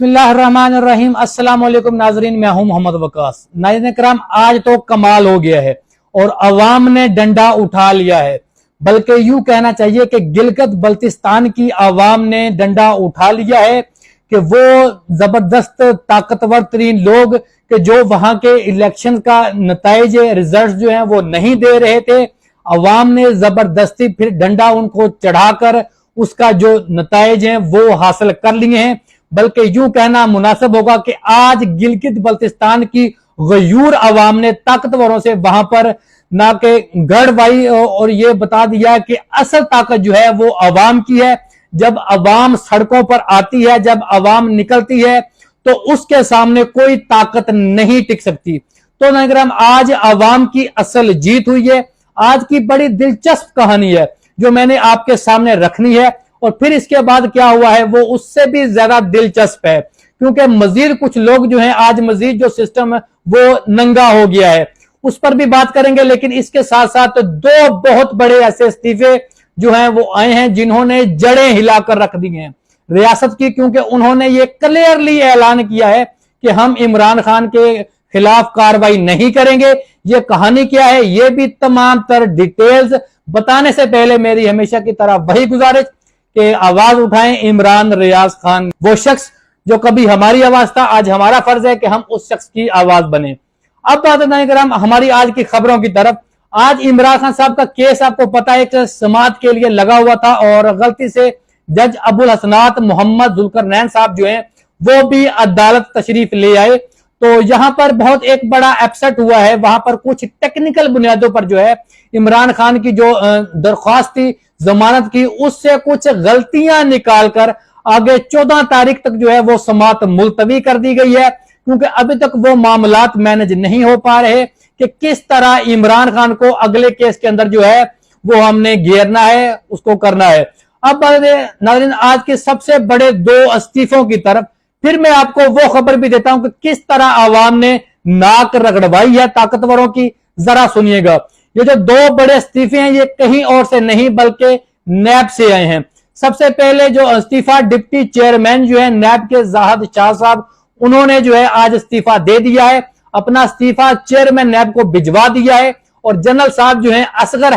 बिस्मिल्लाहिर्रहमानिर्रहीम। अस्सलाम वालेकुम नाजरीन, मैं हूं मोहम्मद वकास। नाज़रीन करम, आज तो कमाल हो गया है और अवाम ने डंडा उठा लिया है। बल्कि यूं कहना चाहिए कि गिलगित बल्तिस्तान की अवाम ने डंडा उठा लिया है कि वो जबरदस्त ताकतवर तरीन लोग कि जो वहां के इलेक्शन का नताइज रिजल्ट जो है वो नहीं दे रहे थे, अवाम ने जबरदस्ती फिर डंडा उनको चढ़ाकर उसका जो नताइज हैं वो हासिल कर लिए हैं। बल्कि यूं कहना मुनासिब होगा कि आज गिलगित बल्तिस्तान की गयूर अवाम ने ताकतवरों से वहां पर ना के गढ़वाई और ये बता दिया कि असल ताकत जो है वो अवाम की है। जब अवाम सड़कों पर आती है, जब अवाम निकलती है, तो उसके सामने कोई ताकत नहीं टिक सकती। तो नाज़रीन, आज अवाम की असल जीत हुई है। आज की बड़ी दिलचस्प कहानी है जो मैंने आपके सामने रखनी है, और फिर इसके बाद क्या हुआ है वो उससे भी ज्यादा दिलचस्प है, क्योंकि मजीद कुछ लोग जो हैं, आज मजीद जो सिस्टम है वो नंगा हो गया है, उस पर भी बात करेंगे। लेकिन इसके साथ साथ दो बहुत बड़े ऐसे इस्तीफे जो हैं वो आए हैं जिन्होंने जड़ें हिलाकर रख दी हैं रियासत की, क्योंकि उन्होंने ये क्लियरली ऐलान किया है कि हम इमरान खान के खिलाफ कार्रवाई नहीं करेंगे। ये कहानी क्या है, ये भी तमाम तर डिटेल्स बताने से पहले मेरी हमेशा की तरह वही गुजारिश कि आवाज उठाएं इमरान रियाज खान, वो शख्स जो कभी हमारी आवाज था, आज हमारा फर्ज है कि हम उस शख्स की आवाज बने। अब बात है हमारी आज की खबरों की तरफ। आज इमरान खान साहब का केस आपको पता है कि समाअत के लिए लगा हुआ था, और गलती से जज अबुल हसनात मोहम्मद जुल्करनैन साहब जो हैं वो भी अदालत तशरीफ ले आए। तो यहां पर बहुत एक बड़ा अपसेट हुआ है। वहां पर कुछ टेक्निकल बुनियादों पर जो है इमरान खान की जो दरख्वास्त थी जमानत की, उससे कुछ गलतियां निकालकर आगे 14 तारीख तक जो है वो समाअत मुलतवी कर दी गई है, क्योंकि अभी तक वो मामलात मैनेज नहीं हो पा रहे कि किस तरह इमरान खान को अगले केस के अंदर जो है वो हमने घेरना है, उसको करना है। अब नाज़रीन, आज के सबसे बड़े दो इस्तीफों की तरफ फिर मैं आपको वो खबर भी देता हूं कि किस तरह आवाम ने नाक रगड़वाई है ताकतवरों की। जरा सुनिएगा, ये जो दो बड़े इस्तीफे हैं ये कहीं और से नहीं बल्कि नैब से आए हैं। सबसे पहले जो इस्तीफा डिप्टी चेयरमैन जो है नैब के जाहिद शाह साहब, उन्होंने जो है आज इस्तीफा दे दिया है, अपना इस्तीफा चेयरमैन नैब को भिजवा दिया है। और जनरल साहब जो है असगर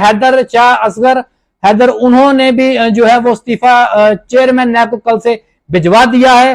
हैदर, उन्होंने भी जो है वो इस्तीफा चेयरमैन नैब को कल से भिजवा दिया है।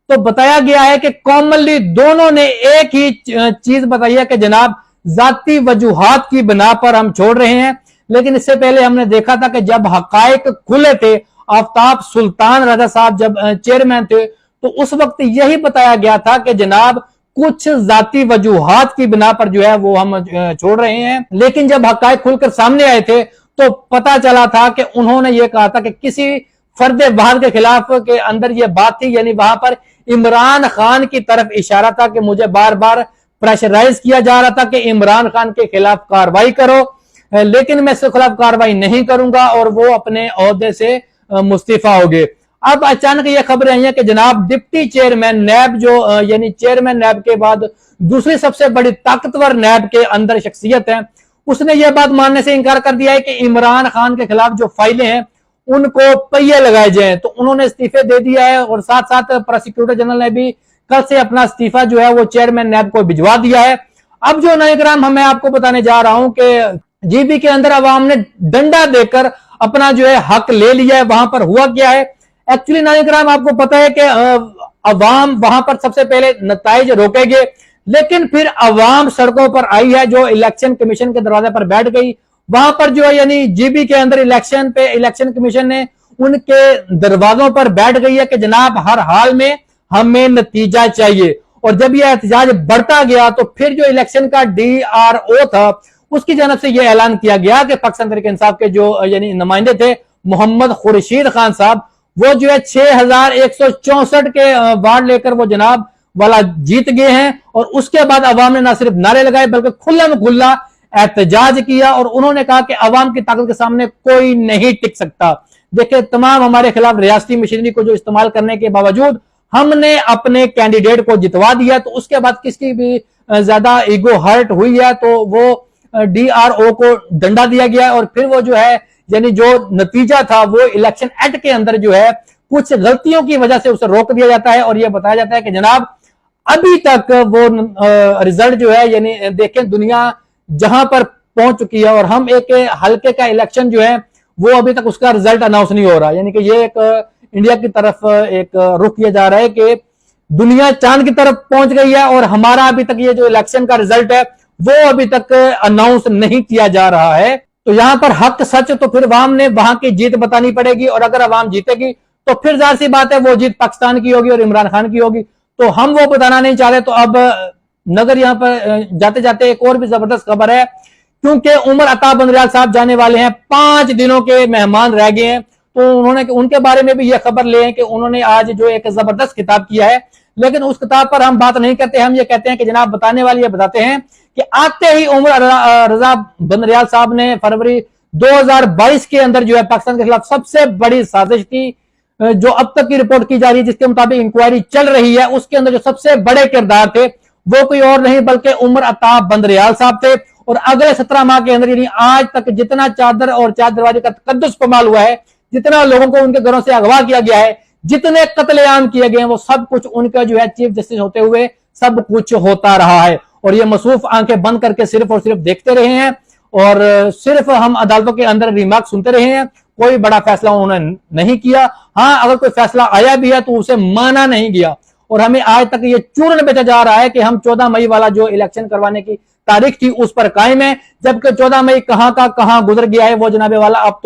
तो बताया गया है कि कॉमनली दोनों ने एक ही चीज बताई है कि जनाब जाती वजूहात की बिना पर हम छोड़ रहे हैं। लेकिन इससे पहले हमने देखा था कि जब हकायक खुले थे, आफ्ताब सुल्तान रजा साहब जब चेयरमैन थे, तो उस वक्त यही बताया गया था कि जनाब कुछ जाती वजूहात की बिना पर जो है वो हम छोड़ रहे हैं। लेकिन जब हकायक खुलकर सामने आए थे तो पता चला था कि उन्होंने ये कहा था कि किसी फर्द वाहिद के खिलाफ के अंदर ये बात थी, यानी वहां पर इमरान खान की तरफ इशारा था कि मुझे बार बार प्रेशराइज किया जा रहा था कि इमरान खान के खिलाफ कार्रवाई करो, लेकिन मैं इसके खिलाफ कार्रवाई नहीं करूंगा, और वो अपने ओहदे से मुस्तीफा हो गए। अब अचानक ये खबरें आई हैं कि जनाब डिप्टी चेयरमैन नैब जो यानी चेयरमैन नैब के बाद दूसरी सबसे बड़ी ताकतवर नैब के अंदर शख्सियत है, उसने ये बात मानने से इनकार कर दिया है कि इमरान खान के खिलाफ जो फाइलें हैं उनको पहिए लगाए जाए। तो उन्होंने इस्तीफे दे दिया है, और साथ साथ प्रोसिक्यूटर जनरल ने भी कल से अपना इस्तीफा जो है वो चेयरमैन नैब को भिजवा दिया है। अब जो नाज़रीन मैं आपको बताने जा रहा हूं कि जीबी के अंदर अवाम ने डंडा देकर अपना जो है हक ले लिया है। वहां पर हुआ क्या है एक्चुअली नाज़रीन, आपको पता है कि अवाम वहां पर सबसे पहले नताइज रोकेंगे, लेकिन फिर अवाम सड़कों पर आई है, जो इलेक्शन कमीशन के दरवाजे पर बैठ गई। वहां पर जो है यानी जीबी के अंदर इलेक्शन कमीशन ने उनके दरवाजों पर बैठ गई है कि जनाब हर हाल में हमें नतीजा चाहिए। और जब यह एहतजाज बढ़ता गया तो फिर जो इलेक्शन का DRO था उसकी जानब से यह ऐलान किया गया कि पाकिस्तान तहरीक इंसाफ के जो यानी नुमाइंदे थे मोहम्मद खुर्शीद खान साहब, वो जो है 6164 के वार्ड लेकर वो जनाब वाला जीत गए हैं। और उसके बाद अवाम ने ना सिर्फ नारे लगाए बल्कि खुला में खुला एहतजाज किया, और उन्होंने कहा कि अवाम की ताकत के सामने कोई नहीं टिक सकता। देखिए, तमाम हमारे खिलाफ रियासती मशीनरी को जो इस्तेमाल करने के बावजूद हमने अपने कैंडिडेट को जितवा दिया, तो उसके बाद किसकी भी ज्यादा ईगो हर्ट हुई है तो वो DRO को डंडा दिया गया, और फिर वो जो है यानी जो नतीजा था वो इलेक्शन एक्ट के अंदर जो है कुछ गलतियों की वजह से उसे रोक दिया जाता है और यह बताया जाता है कि जनाब अभी तक वो रिजल्ट जो है, यानी देखें दुनिया जहां पर पहुंच चुकी है और हम एक हल्के का इलेक्शन जो है वो अभी तक उसका रिजल्ट अनाउंस नहीं हो रहा। यानी कि ये एक इंडिया की तरफ एक रुख किया जा रहा है कि दुनिया चांद की तरफ पहुंच गई है और हमारा अभी तक ये जो इलेक्शन का रिजल्ट है वो अभी तक अनाउंस नहीं किया जा रहा है। तो यहां पर हक सच तो फिर अवाम ने वहां की जीत बतानी पड़ेगी और अगर अवाम जीतेगी तो फिर जाहिर सी बात है वो जीत पाकिस्तान की होगी और इमरान खान की होगी। तो हम वो बताना नहीं चाह रहे। तो अब नगर यहां पर जाते जाते एक और भी जबरदस्त खबर है, क्योंकि उमर अता बंदरयाल साहब जाने वाले हैं, 5 दिनों के मेहमान रह गए हैं। तो उन्होंने उनके बारे में भी यह खबर ले है कि उन्होंने आज जो एक जबरदस्त खिताब किया है, लेकिन उस किताब पर हम बात नहीं करते। हम ये कहते हैं कि जनाब बताने वाले ये बताते हैं कि आते ही उमर रजा बंदरयाल साहब ने फरवरी 2022 के अंदर जो है पाकिस्तान के खिलाफ सबसे बड़ी साजिश थी, जो अब तक की रिपोर्ट की जा रही है, जिसके मुताबिक इंक्वायरी चल रही है, उसके अंदर जो सबसे बड़े किरदार थे वो कोई और नहीं बल्कि उमर अता बंदरयाल साहब थे। और अगले 17 माह के अंदर, यानी आज तक जितना चादर और चार दरवाजे का तकद्दुस पमाल हुआ है, जितना लोगों को उनके घरों से अगवा किया गया है, जितने कत्लेआम किए गए हैं, वो सब कुछ उनका जो है चीफ जस्टिस होते हुए सब कुछ होता रहा है। और ये मसूफ आंखें बंद करके सिर्फ और सिर्फ देखते रहे हैं और सिर्फ हम अदालतों के अंदर रिमार्क सुनते रहे हैं। कोई बड़ा फैसला उन्होंने नहीं किया। हाँ, अगर कोई फैसला आया भी है तो उसे माना नहीं गया। और हमें आज तक ये चूर्ण बेचा जा रहा है कि हम 14 मई वाला जो इलेक्शन करवाने की तारीख थी उस पर कायम है, जबकि 14 मई कहां का कहां गुजर गया है वो जनाबे वाला अब